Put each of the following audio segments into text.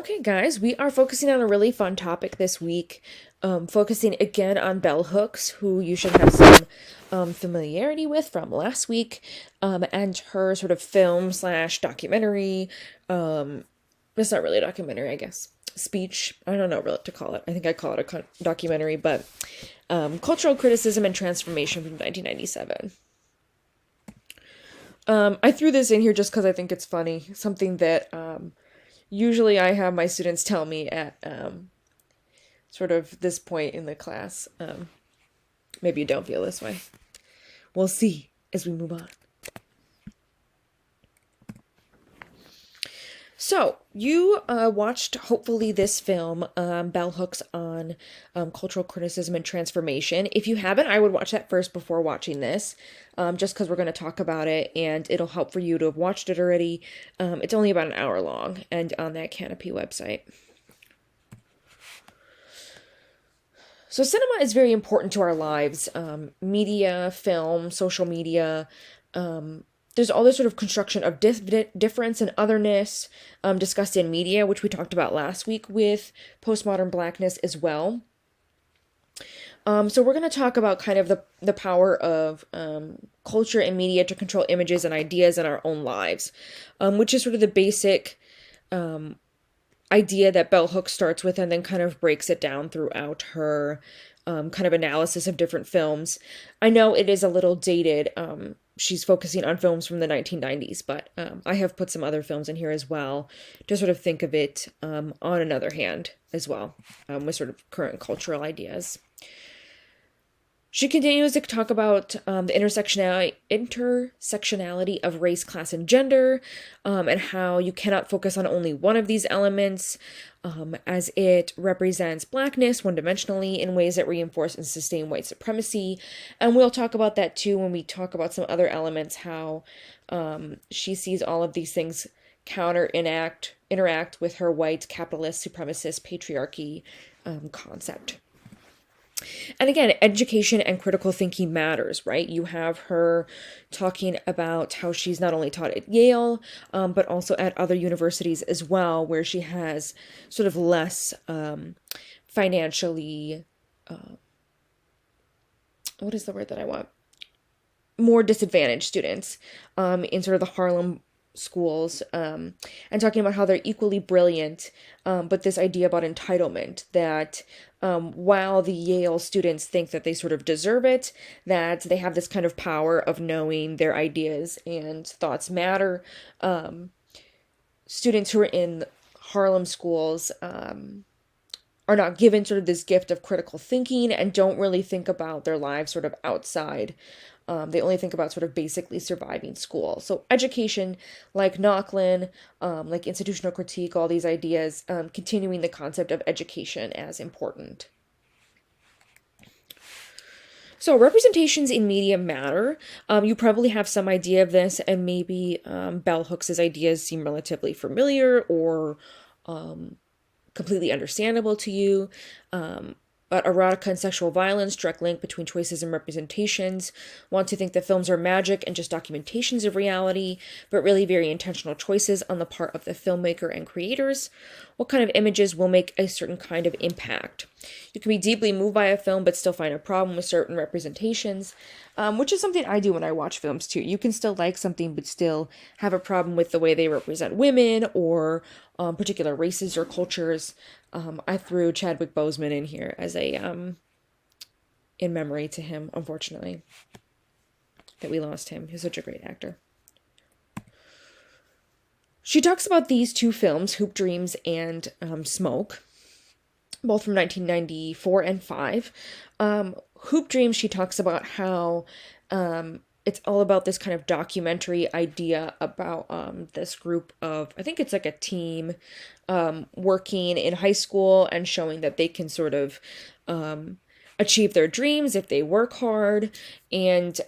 Okay, guys, we are focusing on a really fun topic this week, focusing again on bell hooks, who you should have some familiarity with from last week, and her sort of film slash documentary. It's not really a documentary, I guess. Speech. I don't know what to call it. I think I call it a documentary, but cultural criticism and transformation from 1997. I threw this in here just because I think it's funny. Something that usually I have my students tell me at sort of this point in the class. Maybe you don't feel this way. We'll see as we move on. So, you watched, hopefully, this film, Bell Hooks on Cultural Criticism and Transformation. If you haven't, I would watch that first before watching this, just because we're going to talk about it, and it'll help for you to have watched it already. It's only about an hour long, and on that Canopy website. So cinema is very important to our lives. Media, film, social media, there's all this sort of construction of difference and otherness discussed in media, which we talked about last week with postmodern blackness as well. So we're going to talk about kind of the power of culture and media to control images and ideas in our own lives, which is sort of the basic idea that Bell Hooks starts with and then kind of breaks it down throughout her kind of analysis of different films. I know it is a little dated. She's focusing on films from the 1990s, but I have put some other films in here as well to sort of think of it on another hand as well, with sort of current cultural ideas. She continues to talk about the intersectionality of race, class, and gender, and how you cannot focus on only one of these elements, as it represents blackness one-dimensionally in ways that reinforce and sustain white supremacy. And we'll talk about that too when we talk about some other elements, how she sees all of these things interact with her white capitalist supremacist patriarchy concept. And again, education and critical thinking matters, right? You have her talking about how she's not only taught at Yale, but also at other universities as well, where she has sort of less financially, what is the word that I want? More disadvantaged students in sort of the Harlem schools, and talking about how they're equally brilliant, but this idea about entitlement, that while the Yale students think that they sort of deserve it, that they have this kind of power of knowing their ideas and thoughts matter, students who are in Harlem schools are not given sort of this gift of critical thinking and don't really think about their lives sort of outside. They only think about sort of basically surviving school. So education, like Knocklin, like institutional critique, all these ideas, continuing the concept of education as important. So representations in media matter. You probably have some idea of this, and maybe Bell Hooks' ideas seem relatively familiar or completely understandable to you. But erotica and sexual violence, direct link between choices and representations, want to think that films are magic and just documentations of reality, but really very intentional choices on the part of the filmmaker and creators. What kind of images will make a certain kind of impact? You can be deeply moved by a film, but still find a problem with certain representations, which is something I do when I watch films too. You can still like something, but still have a problem with the way they represent women or particular races or cultures. I threw Chadwick Boseman in here as a, in memory to him, unfortunately, that we lost him. He's such a great actor. She talks about these two films, Hoop Dreams and Smoke, both from 1994 and 5. Hoop Dreams, she talks about how it's all about this kind of documentary idea about this group of, I think it's like a team working in high school and showing that they can sort of achieve their dreams if they work hard. And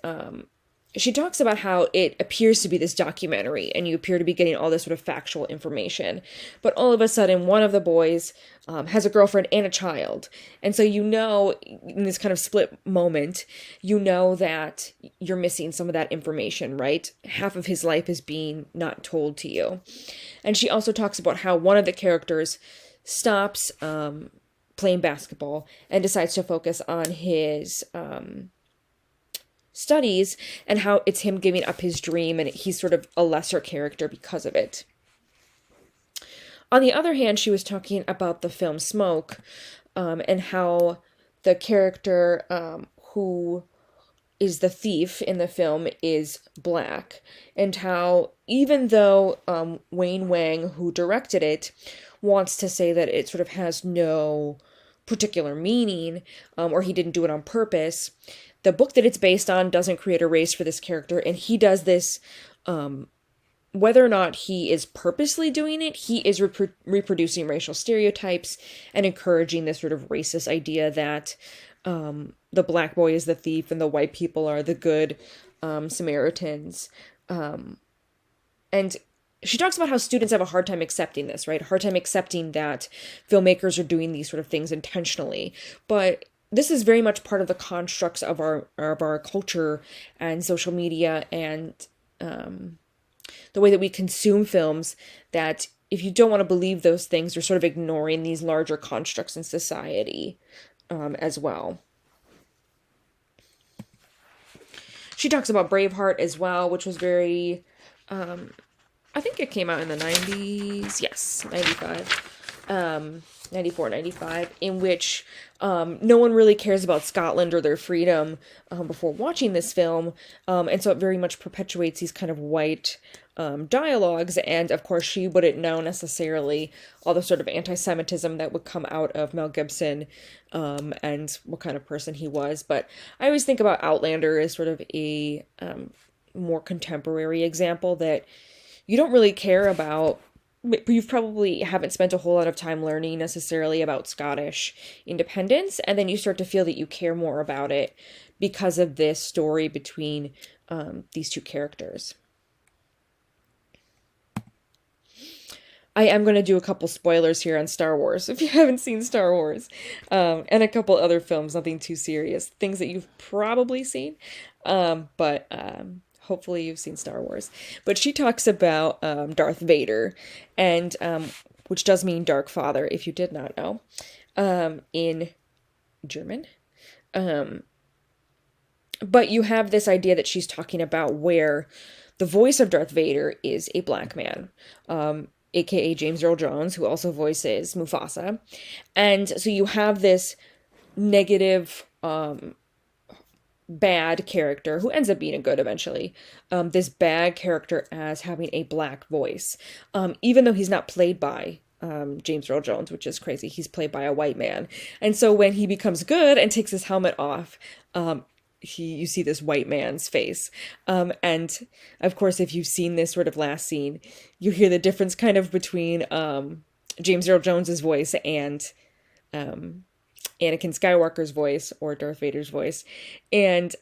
she talks about how it appears to be this documentary and you appear to be getting all this sort of factual information. But all of a sudden, one of the boys has a girlfriend and a child. And so, in this kind of split moment, that you're missing some of that information, right? Half of his life is being not told to you. And she also talks about how one of the characters stops playing basketball and decides to focus on his studies, and how it's him giving up his dream and he's sort of a lesser character because of it. On the other hand, she was talking about the film Smoke, and how the character who is the thief in the film is black, and how even though Wayne Wang, who directed it, wants to say that it sort of has no particular meaning, or he didn't do it on purpose, the book that it's based on doesn't create a race for this character, and he does this, whether or not he is purposely doing it, he is reproducing racial stereotypes and encouraging this sort of racist idea that the black boy is the thief and the white people are the good Samaritans. And she talks about how students have a hard time accepting this, right? A hard time accepting that filmmakers are doing these sort of things intentionally. But this is very much part of the constructs of our culture and social media and the way that we consume films, that if you don't want to believe those things, you're sort of ignoring these larger constructs in society as well. She talks about Braveheart as well, which was very, I think it came out in the 90s. Yes, 95. 94, 95, in which no one really cares about Scotland or their freedom before watching this film. And so it very much perpetuates these kind of white dialogues. And of course, she wouldn't know necessarily all the sort of anti-Semitism that would come out of Mel Gibson and what kind of person he was. But I always think about Outlander as sort of a more contemporary example that you don't really care about. You probably haven't spent a whole lot of time learning necessarily about Scottish independence, and then you start to feel that you care more about it because of this story between these two characters. I am going to do a couple spoilers here on Star Wars, if you haven't seen Star Wars, and a couple other films, nothing too serious, things that you've probably seen, but hopefully you've seen Star Wars. But she talks about Darth Vader, and which does mean Dark Father, if you did not know, in German. But you have this idea that she's talking about where the voice of Darth Vader is a black man, aka James Earl Jones, who also voices Mufasa. And so you have this negative bad character who ends up being a good eventually, this bad character as having a black voice, even though he's not played by James Earl Jones, which is crazy. He's played by a white man. And so when he becomes good and takes his helmet off, you see this white man's face. And of course, if you've seen this sort of last scene, you hear the difference kind of between James Earl Jones's voice and Anakin Skywalker's voice, or Darth Vader's voice. And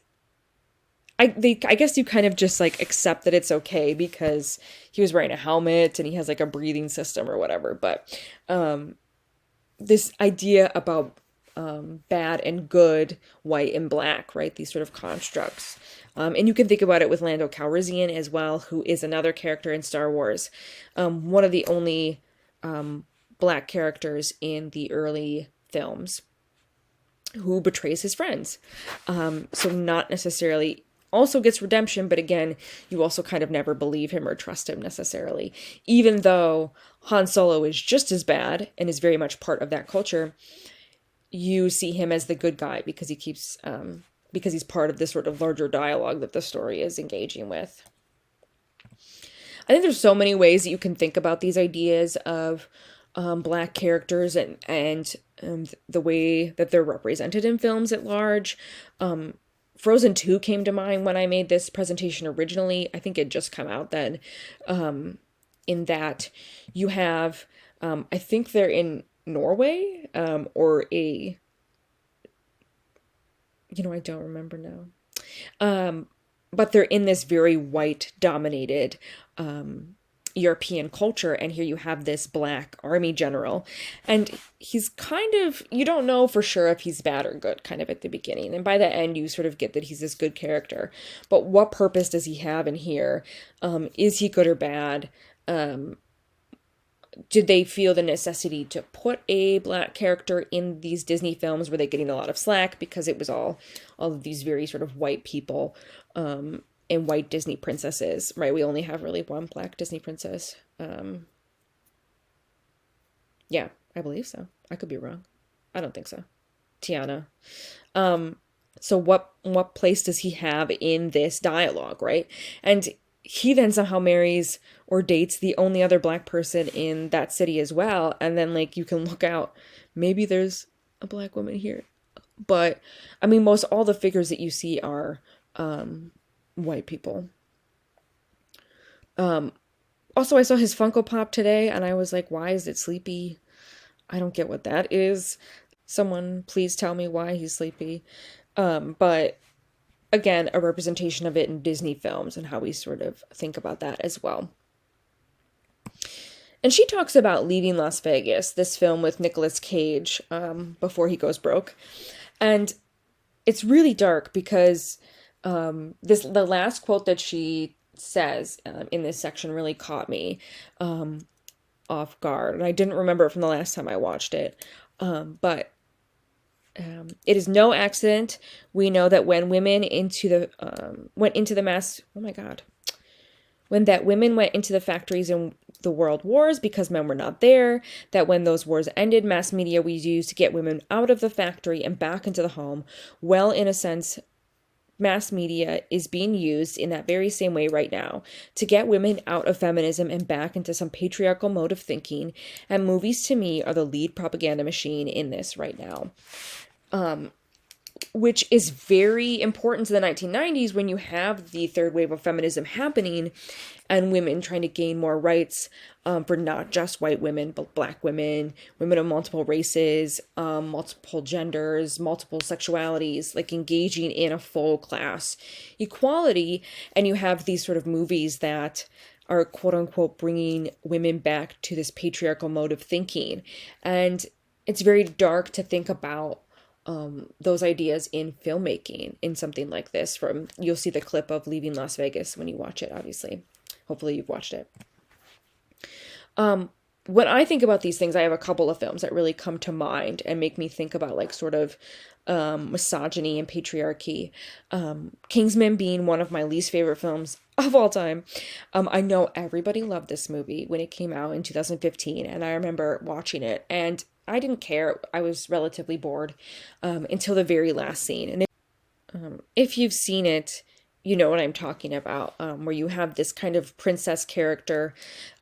I guess you kind of just like accept that it's okay because he was wearing a helmet and he has like a breathing system or whatever. But this idea about bad and good, white and black, right? These sort of constructs. And you can think about it with Lando Calrissian as well, who is another character in Star Wars. One of the only black characters in the early films who betrays his friends. So not necessarily also gets redemption, but again, you also kind of never believe him or trust him necessarily. Even though Han Solo is just as bad and is very much part of that culture, you see him as the good guy because he keeps, because he's part of this sort of larger dialogue that the story is engaging with. I think there's so many ways that you can think about these ideas of black characters and the way that they're represented in films at large. Frozen 2 came to mind when I made this presentation originally. I think it just come out then. In that you have, I think they're in Norway, or I don't remember now. but they're in this very white dominated European culture, and here you have this black army general, and he's kind of, you don't know for sure if he's bad or good kind of at the beginning, and by the end you sort of get that he's this good character, but what purpose does he have in here? Is he good or bad? Did they feel the necessity to put a black character in these Disney films? Were they getting a lot of slack because it was all of these very sort of white people, and white Disney princesses, right? We only have really one black Disney princess. Yeah, I believe so. I could be wrong. I don't think so. Tiana. So what place does he have in this dialogue, right? And he then somehow marries or dates the only other black person in that city as well. And then like you can look out, maybe there's a black woman here. But I mean, most all the figures that you see are white people. Also, I saw his Funko Pop today and I was like, why is it sleepy? I don't get what that is. Someone please tell me why he's sleepy. But again, a representation of it in Disney films and how we sort of think about that as well. And she talks about leaving Las Vegas, this film with Nicolas Cage, before he goes broke. And it's really dark because the last quote that she says in this section really caught me off guard. And I didn't remember it from the last time I watched it. But it is no accident. We know that when women went into the mass, oh my God, when that women went into the factories in the world wars because men were not there, that when those wars ended, mass media was used to get women out of the factory and back into the home. Well, in a sense, mass media is being used in that very same way right now to get women out of feminism and back into some patriarchal mode of thinking. And movies, to me, are the lead propaganda machine in this right now. Which is very important to the 1990s when you have the third wave of feminism happening and women trying to gain more rights for not just white women, but black women, women of multiple races, multiple genders, multiple sexualities, like engaging in a full class equality. And you have these sort of movies that are quote unquote bringing women back to this patriarchal mode of thinking. And it's very dark to think about those ideas in filmmaking in something like this. You'll see the clip of Leaving Las Vegas when you watch it, obviously. Hopefully you've watched it. When I think about these things, I have a couple of films that really come to mind and make me think about like sort of misogyny and patriarchy. Kingsman being one of my least favorite films of all time. I know everybody loved this movie when it came out in 2015, and I remember watching it and I didn't care. I was relatively bored until the very last scene. And if you've seen it, you know what I'm talking about, where you have this kind of princess character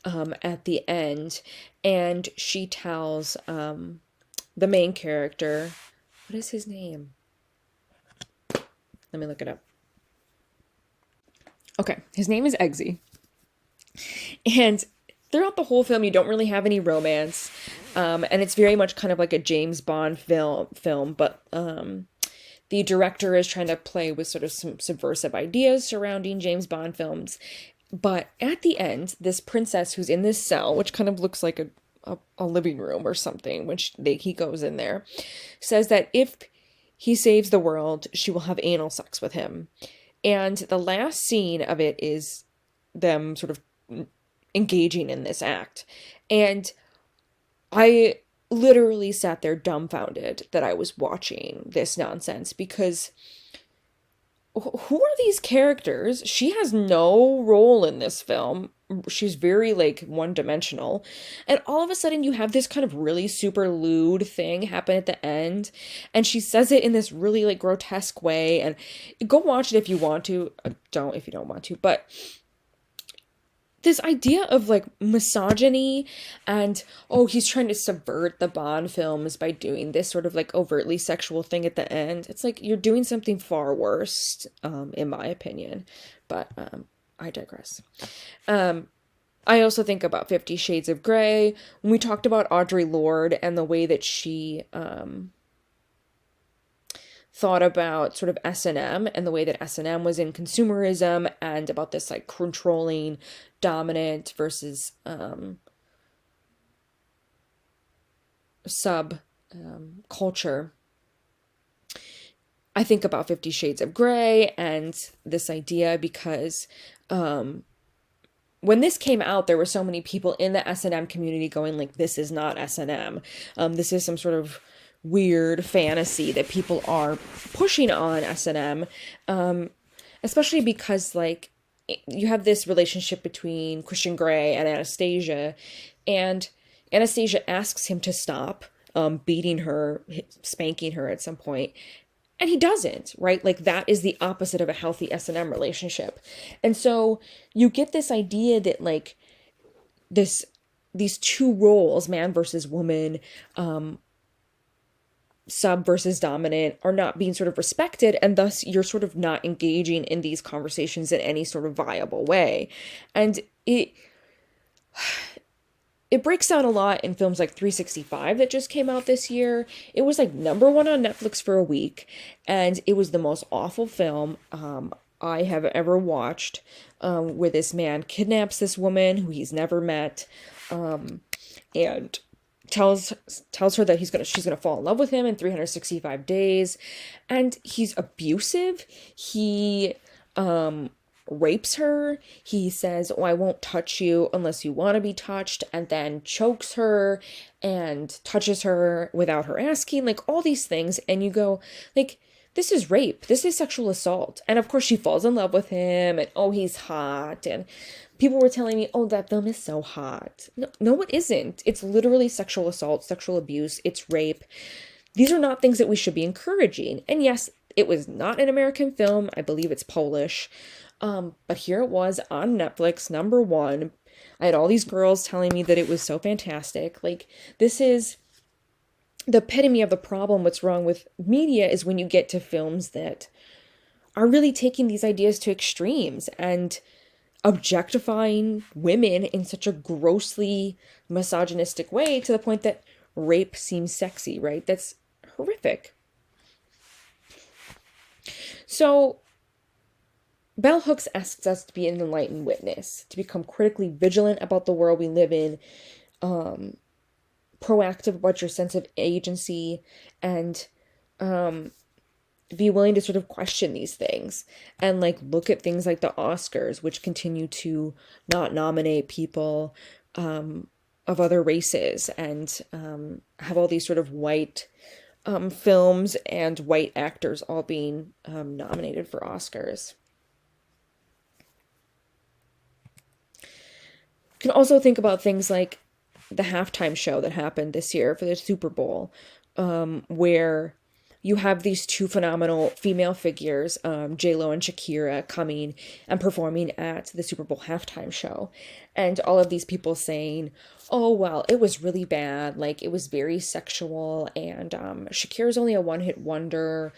at the end, and she tells the main character, what is his name? Let me look it up. Okay, his name is Eggsy. And throughout the whole film, you don't really have any romance. And it's very much kind of like a James Bond film, but the director is trying to play with sort of some subversive ideas surrounding James Bond films. But at the end, this princess who's in this cell, which kind of looks like a living room or something, which he goes in there, says that if he saves the world, she will have anal sex with him. And the last scene of it is them sort of engaging in this act. And I literally sat there dumbfounded that I was watching this nonsense, because who are these characters? She has no role in this film. She's very like one-dimensional. And all of a sudden you have this kind of really super lewd thing happen at the end. And she says it in this really like grotesque way. And go watch it if you want to. Don't if you don't want to. But this idea of like misogyny and, oh, he's trying to subvert the Bond films by doing this sort of like overtly sexual thing at the end. It's like you're doing something far worse, in my opinion. But I digress. I also think about 50 Shades of Grey. When we talked about Audre Lorde and the way that she thought about sort of S&M and the way that S&M was in consumerism and about this like controlling dominant versus sub culture. I think about 50 Shades of Grey and this idea because when this came out, there were so many people in the S&M community going like, this is not S&M. This is some sort of weird fantasy that people are pushing on S&M, especially because like you have this relationship between Christian Grey and Anastasia, and Anastasia asks him to stop beating her, spanking her at some point, and he doesn't, right? Like that is the opposite of a healthy S&M relationship. And so you get this idea that like this these two roles, man versus woman, sub versus dominant, are not being sort of respected, and thus you're sort of not engaging in these conversations in any sort of viable way. And it breaks down a lot in films like 365 that just came out this year. It was like #1 on Netflix for a week, and it was the most awful film I have ever watched, where this man kidnaps this woman who he's never met, and tells her that she's gonna fall in love with him in 365 days, and he's abusive. He rapes her. He says, "Oh, I won't touch you unless you want to be touched," and then chokes her and touches her without her asking, like all these things. And you go, like, this is rape. This is sexual assault. And of course, she falls in love with him, and oh, he's hot. And people were telling me, oh, that film is so hot. No, no, it isn't. It's literally sexual assault, sexual abuse. It's rape. These are not things that we should be encouraging. And yes, it was not an American film. I believe it's Polish. But here it was on Netflix, #1. I had all these girls telling me that it was so fantastic. Like, this is the epitome of the problem. What's wrong with media is when you get to films that are really taking these ideas to extremes and objectifying women in such a grossly misogynistic way to the point that rape seems sexy, right? That's horrific. So Bell Hooks asks us to be an enlightened witness, to become critically vigilant about the world we live in, proactive about your sense of agency, and be willing to sort of question these things and like look at things like the Oscars, which continue to not nominate people of other races, and have all these sort of white films and white actors all being nominated for Oscars. You can also think about things like the halftime show that happened this year for the Super Bowl, where you have these two phenomenal female figures, J-Lo and Shakira, coming and performing at the Super Bowl halftime show. And all of these people saying, oh, well, it was really bad. Like, it was very sexual. And Shakira's only a one-hit wonder.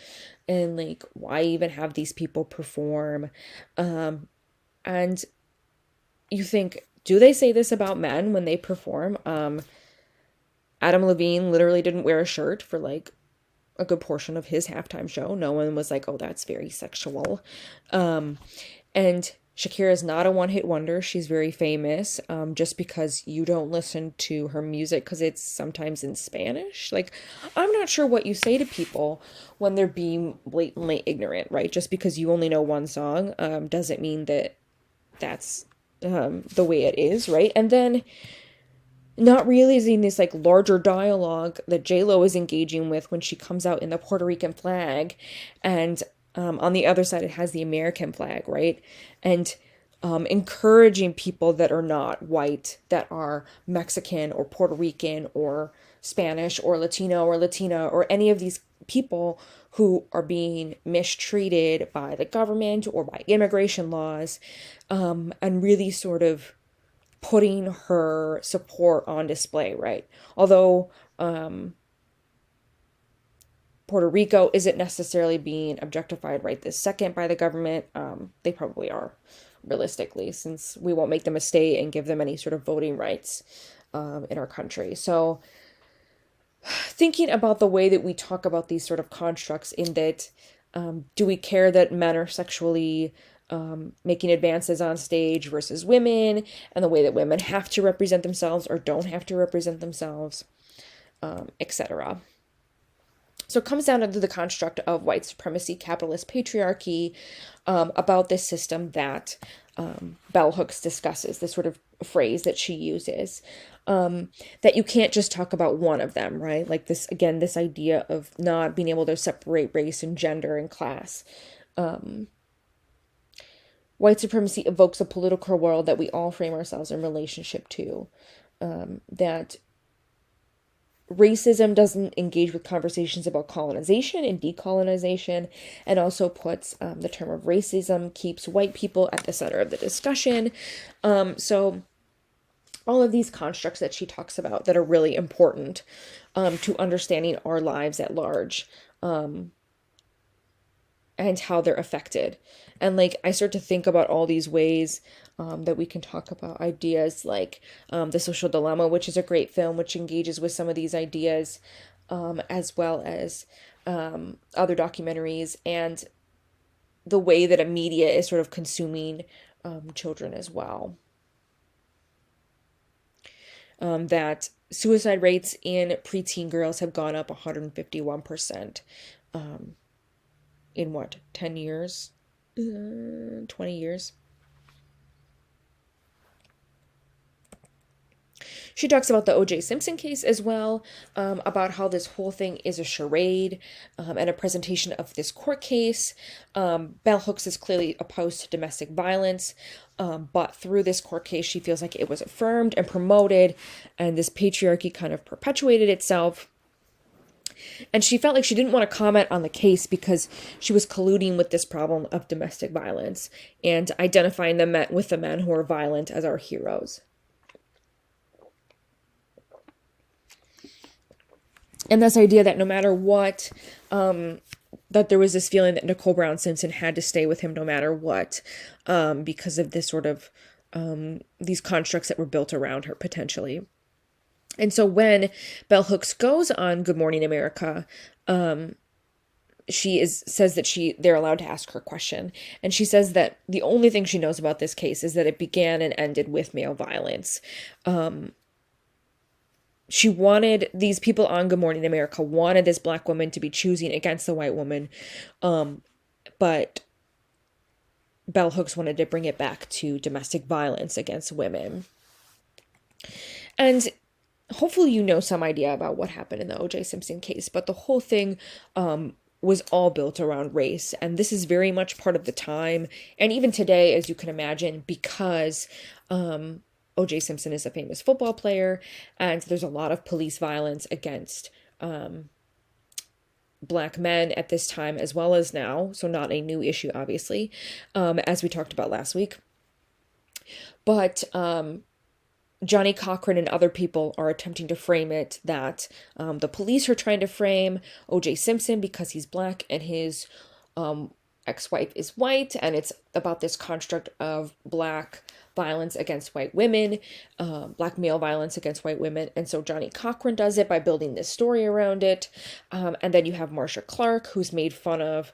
And, like, why even have these people perform? And you think, do they say this about men when they perform? Adam Levine literally didn't wear a shirt for, like, a good portion of his halftime show. No one was like, oh, that's very sexual. And Shakira is not a one-hit wonder. She's very famous. Just because you don't listen to her music because it's sometimes in Spanish. Like, I'm not sure what you say to people when they're being blatantly ignorant, right? Just because you only know one song doesn't mean that that's the way it is, right? And then not realizing this like larger dialogue that J-Lo is engaging with when she comes out in the Puerto Rican flag, and on the other side it has the American flag, right? And encouraging people that are not white, that are Mexican or Puerto Rican or Spanish or Latino or Latina or any of these people who are being mistreated by the government or by immigration laws, and really sort of putting her support on display, right? Although Puerto Rico isn't necessarily being objectified right this second by the government, they probably are, realistically, since we won't make them a state and give them any sort of voting rights in our country. So thinking about the way that we talk about these sort of constructs, in that, do we care that men are sexually making advances on stage versus women, and the way that women have to represent themselves or don't have to represent themselves, etc. So it comes down to the construct of white supremacy, capitalist patriarchy, about this system that Bell Hooks discusses, this sort of phrase that she uses, that you can't just talk about one of them, right? Like this, again, this idea of not being able to separate race and gender and class. White supremacy evokes a political world that we all frame ourselves in relationship to, that racism doesn't engage with conversations about colonization and decolonization, and also puts the term of racism, keeps white people at the center of the discussion. So all of these constructs that she talks about that are really important to understanding our lives at large, and how they're affected. And like, I start to think about all these ways that we can talk about ideas like The Social Dilemma, which is a great film which engages with some of these ideas, as well as other documentaries, and the way that a media is sort of consuming children as well. That suicide rates in preteen girls have gone up 151%. In what, 10 years? 20 years? She talks about the O.J. Simpson case as well, about how this whole thing is a charade, and a presentation of this court case. Bell Hooks is clearly opposed to domestic violence, but through this court case, she feels like it was affirmed and promoted, and this patriarchy kind of perpetuated itself. And she felt like she didn't want to comment on the case because she was colluding with this problem of domestic violence and identifying with the men who are violent as our heroes. And this idea that no matter what, that there was this feeling that Nicole Brown Simpson had to stay with him no matter what, because of this sort of, these constructs that were built around her potentially. And so when Bell Hooks goes on Good Morning America, says that they're allowed to ask her a question. And she says that the only thing she knows about this case is that it began and ended with male violence. She wanted, these people on Good Morning America wanted this black woman to be choosing against the white woman. But Bell Hooks wanted to bring it back to domestic violence against women. And hopefully you know some idea about what happened in the O.J. Simpson case, but the whole thing was all built around race. And this is very much part of the time, and even today, as you can imagine, because O.J. Simpson is a famous football player, and there's a lot of police violence against black men at this time as well as now. So not a new issue, obviously, as we talked about last week. But Johnny Cochran and other people are attempting to frame it that the police are trying to frame O.J. Simpson because he's black and his ex-wife is white, and it's about this construct of black violence against white women, black male violence against white women. And so Johnny Cochran does it by building this story around it. And then you have Marcia Clark, who's made fun of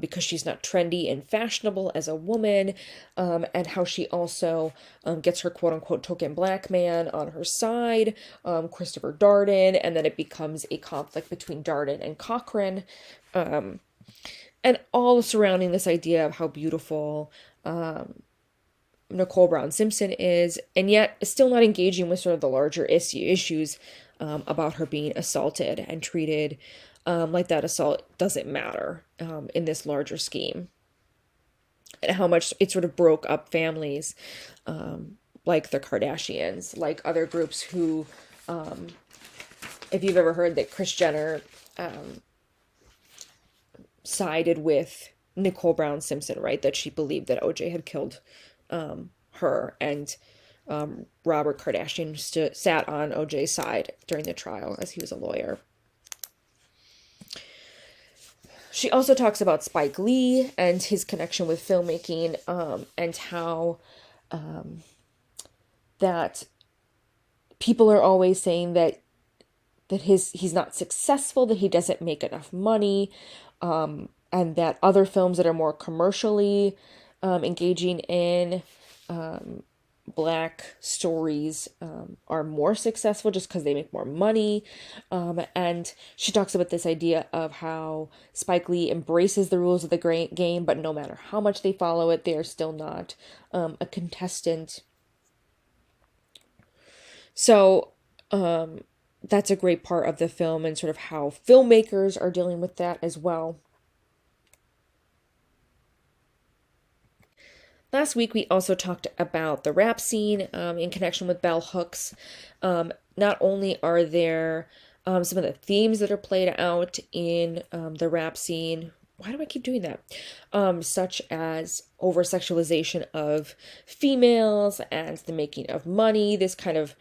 because she's not trendy and fashionable as a woman, and how she also gets her quote-unquote token black man on her side, Christopher Darden, and then it becomes a conflict between Darden and Cochran, and all surrounding this idea of how beautiful Nicole Brown Simpson is, and yet still not engaging with sort of the larger issues about her being assaulted and treated like that assault doesn't matter in this larger scheme, and how much it sort of broke up families, like the Kardashians, like other groups who, if you've ever heard that Kris Jenner sided with Nicole Brown Simpson, right, that she believed that OJ had killed her, and Robert Kardashian sat on OJ's side during the trial as he was a lawyer. She also talks about Spike Lee and his connection with filmmaking, and how that people are always saying that that he's not successful, that he doesn't make enough money, and that other films that are more commercially engaging in black stories are more successful just because they make more money. And she talks about this idea of how Spike Lee embraces the rules of the game, but no matter how much they follow it, they are still not a contestant. So that's a great part of the film, and sort of how filmmakers are dealing with that as well. Last week, we also talked about the rap scene in connection with bell hooks. Not only are there some of the themes that are played out in the rap scene. Why do I keep doing that? Such as over sexualization of females and the making of money, this kind of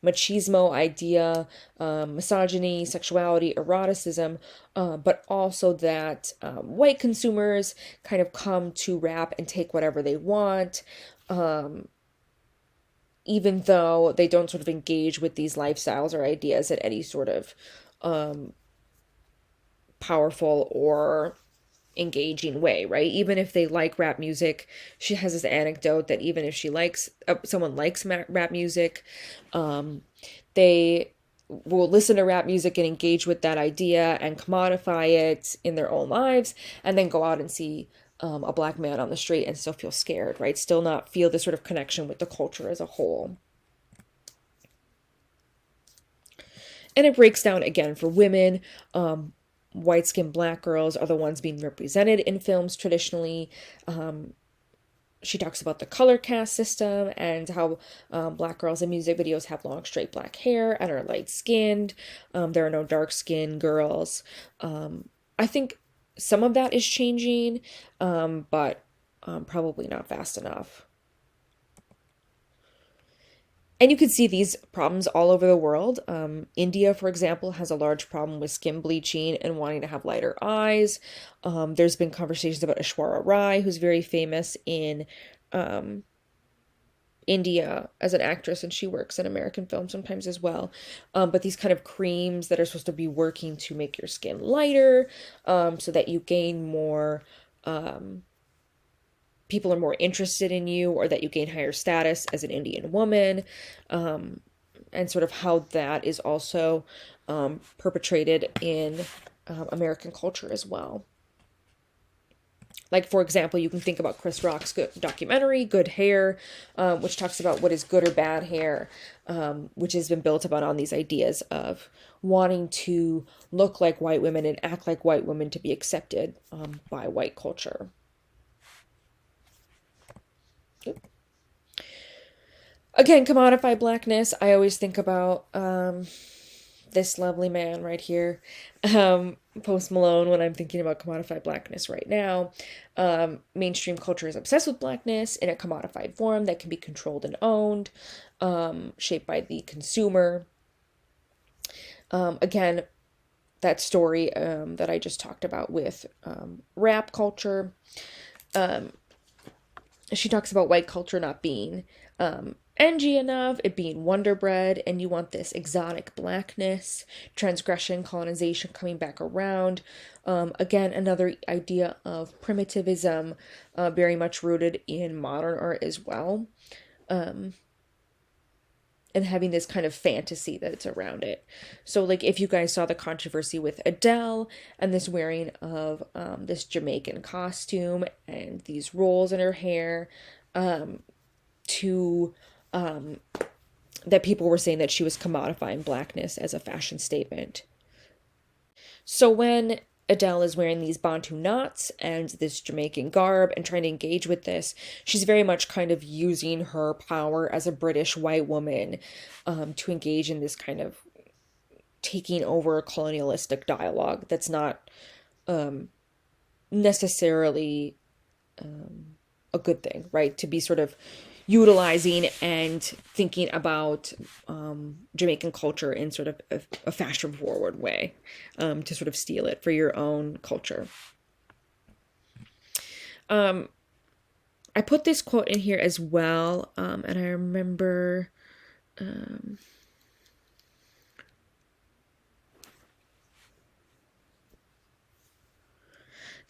machismo idea, misogyny, sexuality, eroticism, but also that white consumers kind of come to rap and take whatever they want, even though they don't sort of engage with these lifestyles or ideas at any sort of powerful or engaging way, right? Even if they like rap music, she has this anecdote that even if she likes someone likes rap music, they will listen to rap music and engage with that idea and commodify it in their own lives, and then go out and see a black man on the street and still feel scared, right? Still not feel this sort of connection with the culture as a whole. And it breaks down again for women. White skinned black girls are the ones being represented in films traditionally. She talks about the color cast system and how black girls in music videos have long, straight black hair and are light skinned. There are no dark skinned girls. I think some of that is changing, but probably not fast enough. And you can see these problems all over the world. India, for example, has a large problem with skin bleaching and wanting to have lighter eyes. There's been conversations about Aishwarya Rai, who's very famous in India as an actress, and she works in American films sometimes as well. But these kind of creams that are supposed to be working to make your skin lighter, so that you gain more people are more interested in you, or that you gain higher status as an Indian woman, and sort of how that is also perpetrated in American culture as well. Like, for example, you can think about Chris Rock's documentary, Good Hair, which talks about what is good or bad hair, which has been built upon on these ideas of wanting to look like white women and act like white women to be accepted by white culture. Again, commodify blackness. I always think about this lovely man right here, Post Malone, when I'm thinking about commodified blackness right now. Mainstream culture is obsessed with blackness in a commodified form that can be controlled and owned, shaped by the consumer. Again, that story that I just talked about with rap culture. She talks about white culture not being edgy enough, it being Wonder Bread, and you want this exotic blackness, transgression, colonization coming back around. Again, another idea of primitivism, very much rooted in modern art as well. And having this kind of fantasy that's around it. So, like, if you guys saw the controversy with Adele and this wearing of this Jamaican costume and these rolls in her hair, to that people were saying that she was commodifying blackness as a fashion statement. So when Adele is wearing these Bantu knots and this Jamaican garb and trying to engage with this, she's very much kind of using her power as a British white woman to engage in this kind of taking over a colonialistic dialogue that's not necessarily a good thing, right? To be sort of utilizing and thinking about Jamaican culture in sort of a fashion forward way, to sort of steal it for your own culture. I put this quote in here as well, and I remember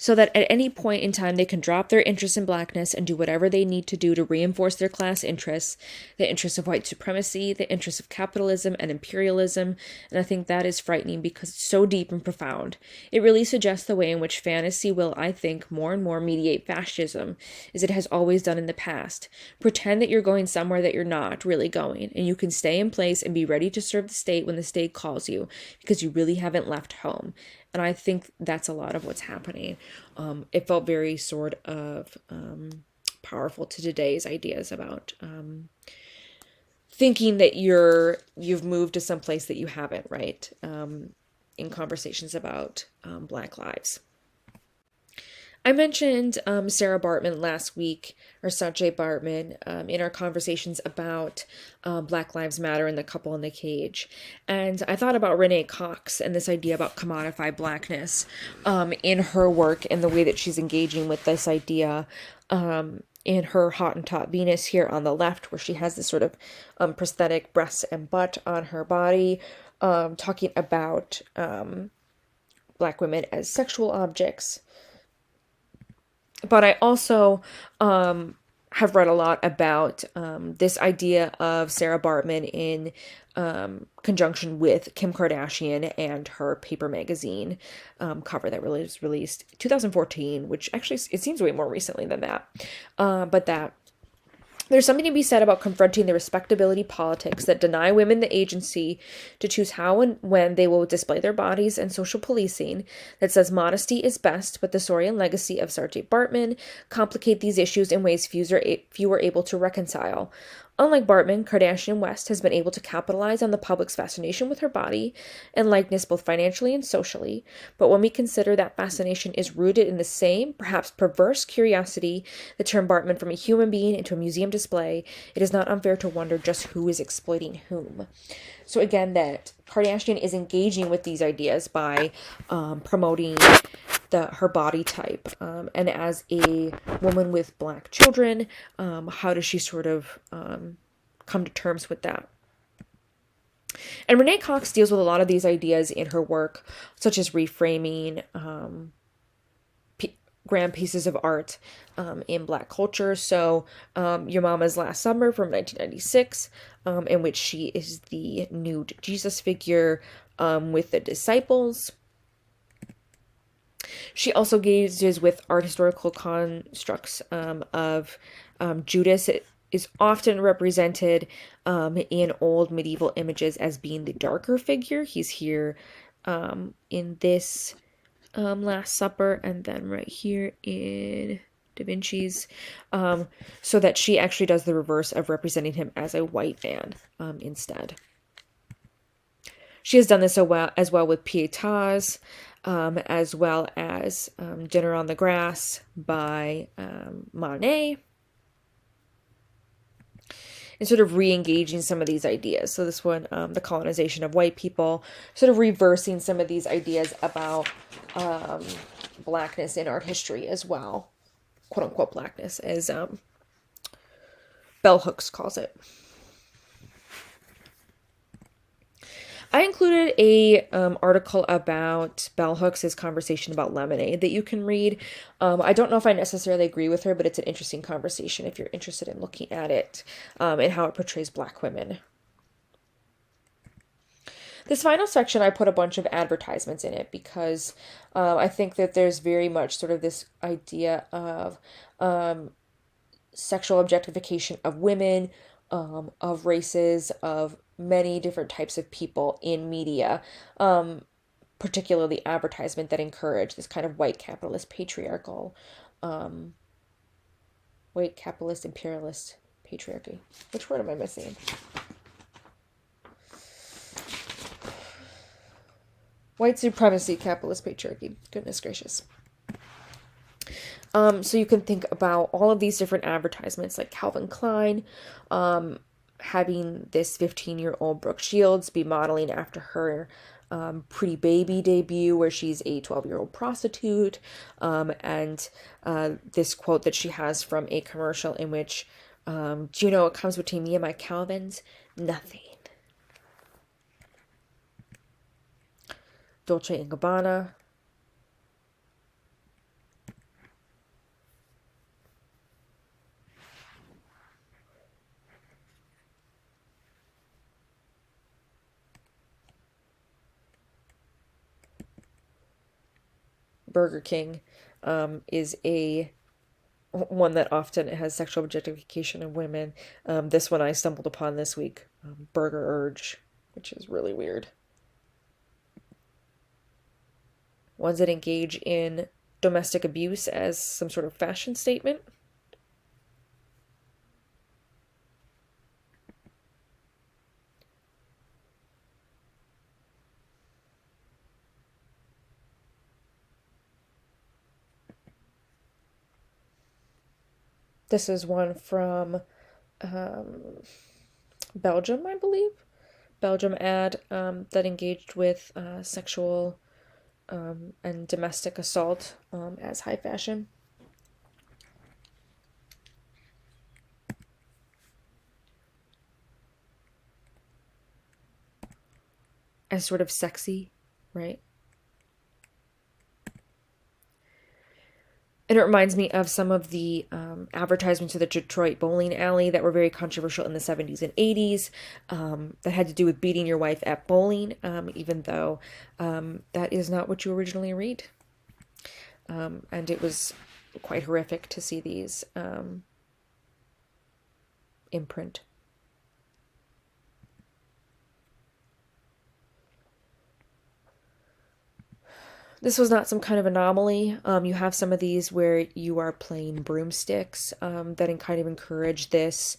so that at any point in time they can drop their interest in blackness and do whatever they need to do to reinforce their class interests, the interests of white supremacy, the interests of capitalism and imperialism. And I think that is frightening because it's so deep and profound. It really suggests the way in which fantasy will, I think, more and more mediate fascism, as it has always done in the past. Pretend that you're going somewhere that you're not really going, and you can stay in place and be ready to serve the state when the state calls you, because you really haven't left home. And I think that's a lot of what's happening. It felt very sort of powerful to today's ideas about thinking that you've moved to some place that you haven't, right? In conversations about Black lives. I mentioned Sarah Bartman last week, or Sanjay Bartman, in our conversations about Black Lives Matter and the couple in the cage. And I thought about Renee Cox and this idea about commodified blackness in her work and the way that she's engaging with this idea in her Hottentot Venus here on the left, where she has this sort of prosthetic breasts and butt on her body, talking about Black women as sexual objects. But I also have read a lot about this idea of Sarah Bartman in conjunction with Kim Kardashian and her Paper magazine cover that was released 2014, which actually it seems way more recently than that. But that there's something to be said about confronting the respectability politics that deny women the agency to choose how and when they will display their bodies, and social policing that says modesty is best, but the story and legacy of Sarjay Bartman complicate these issues in ways few are able to reconcile. Unlike Bartman, Kardashian West has been able to capitalize on the public's fascination with her body and likeness both financially and socially, but when we consider that fascination is rooted in the same, perhaps perverse curiosity that turned Bartman from a human being into a museum display, it is not unfair to wonder just who is exploiting whom. So again, that Kardashian is engaging with these ideas by promoting her body type. And as a woman with Black children, how does she sort of come to terms with that? And Renee Cox deals with a lot of these ideas in her work, such as reframing grand pieces of art in Black culture. So Your Mama's Last Summer from 1996, in which she is the nude Jesus figure with the disciples. She also engages with art historical constructs of Judas. It is often represented in old medieval images as being the darker figure. He's here in this Last Supper, and then right here in Da Vinci's, so that she actually does the reverse of representing him as a white man instead. She has done this as well with Pietas, as well as Dinner on the Grass by Monet, and sort of re-engaging some of these ideas. So this one, the colonization of white people, sort of reversing some of these ideas about Blackness in art history as well, quote unquote Blackness, as Bell Hooks calls it. I included a article about Bell Hooks' conversation about lemonade that you can read. I don't know if I necessarily agree with her, but it's an interesting conversation if you're interested in looking at it and how it portrays Black women. This final section, I put a bunch of advertisements in it because I think that there's very much sort of this idea of sexual objectification of women, of races, of many different types of people in media, particularly advertisement that encourage this kind of white capitalist patriarchal, white capitalist imperialist patriarchy. Which word am I missing? White supremacy capitalist patriarchy. Goodness gracious. So you can think about all of these different advertisements, like Calvin Klein, having this 15-year-old Brooke Shields be modeling after her Pretty Baby debut, where she's a 12-year-old prostitute, and this quote that she has from a commercial in which, do you know what comes between me and my Calvins? Nothing. Dolce & Gabbana. Burger King is a one that often has sexual objectification of women. This one I stumbled upon this week, Burger Urge, which is really weird. Ones that engage in domestic abuse as some sort of fashion statement. This is one from Belgium, I believe. Belgium ad that engaged with sexual and domestic assault as high fashion. As sort of sexy, right? And it reminds me of some of the advertisements of the Detroit bowling alley that were very controversial in the 70s and 80s that had to do with beating your wife at bowling, even though that is not what you originally read. And it was quite horrific to see these imprint. This was not some kind of anomaly. You have some of these where you are playing broomsticks that kind of encourage this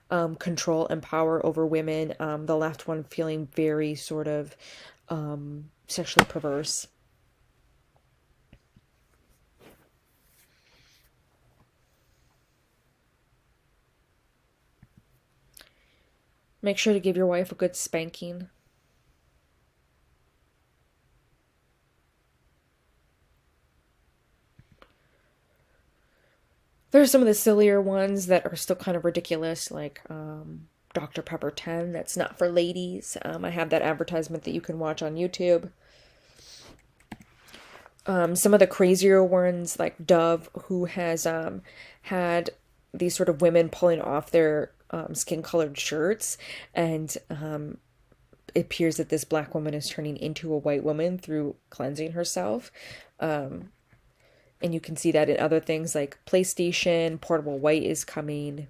control and power over women. The left one feeling very sort of sexually perverse. Make sure to give your wife a good spanking. There's some of the sillier ones that are still kind of ridiculous, like Dr. Pepper 10, that's not for ladies. I have that advertisement that you can watch on YouTube. Some of the crazier ones, like Dove, who has had these sort of women pulling off their skin-colored shirts, and it appears that this black woman is turning into a white woman through cleansing herself. And you can see that in other things like PlayStation, Portable White is coming.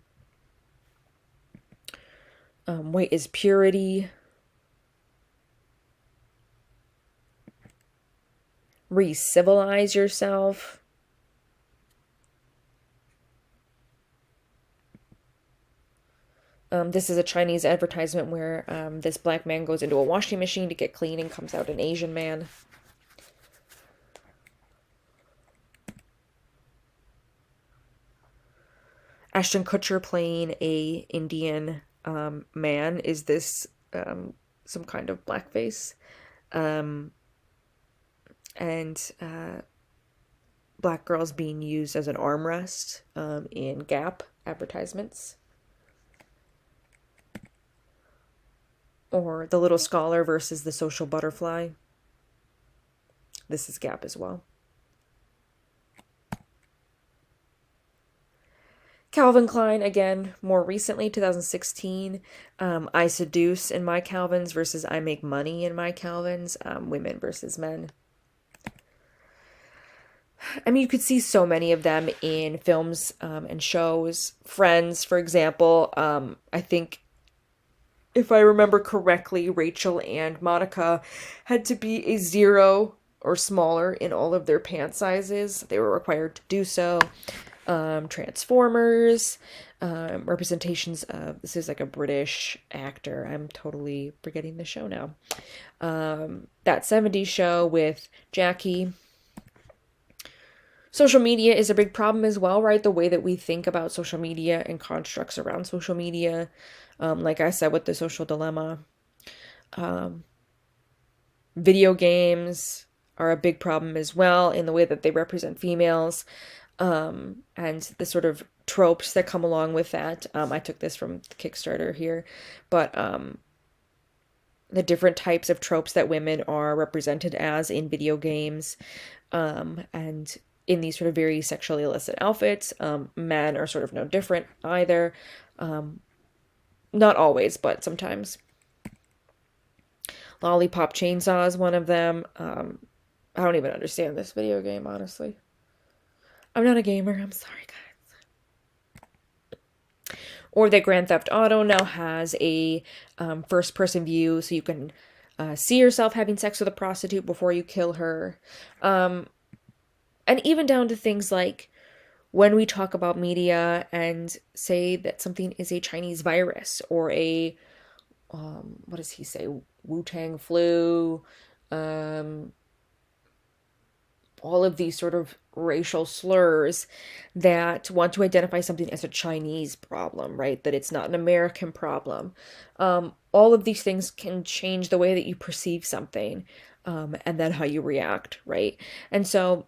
White is purity. Re-civilize yourself. This is a Chinese advertisement where this black man goes into a washing machine to get clean and comes out an Asian man. Ashton Kutcher playing a Indian man. Is this some kind of blackface? And black girls being used as an armrest in Gap advertisements. Or The Little Scholar versus The Social Butterfly. This is Gap as well. Calvin Klein, again, more recently, 2016. I Seduce in my Calvins versus I Make Money in my Calvins. Women versus men. I mean, you could see so many of them in films and shows. Friends, for example. I think, if I remember correctly, Rachel and Monica had to be a 0 or smaller in all of their pant sizes. They were required to do so. Transformers, representations of, this is like a British actor. I'm totally forgetting the show now. That 70s show with Jackie. Social media is a big problem as well, right? The way that we think about social media and constructs around social media. Like I said, with the social dilemma. Video games are a big problem as well in the way that they represent females. And the sort of tropes that come along with that. I took this from the Kickstarter here, but the different types of tropes that women are represented as in video games, and in these sort of very sexually illicit outfits. Men are sort of no different either. Not always, but sometimes. Lollipop Chainsaw is one of them. I don't even understand this video game, honestly. I'm not a gamer. I'm sorry, guys. Or that Grand Theft Auto now has a first person view, so you can see yourself having sex with a prostitute before you kill her. And even down to things like when we talk about media and say that something is a Chinese virus or a, what does he say, Wu-Tang flu, um, all of these sort of racial slurs that want to identify something as a Chinese problem, right? That it's not an American problem. All of these things can change the way that you perceive something, and then how you react, right? And so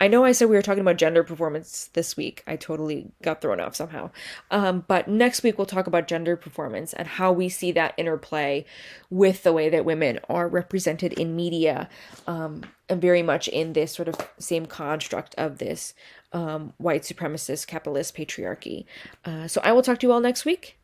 I know I said we were talking about gender performance this week. I totally got thrown off somehow. But next week we'll talk about gender performance and how we see that interplay with the way that women are represented in media, and very much in this sort of same construct of this white supremacist capitalist patriarchy. So I will talk to you all next week.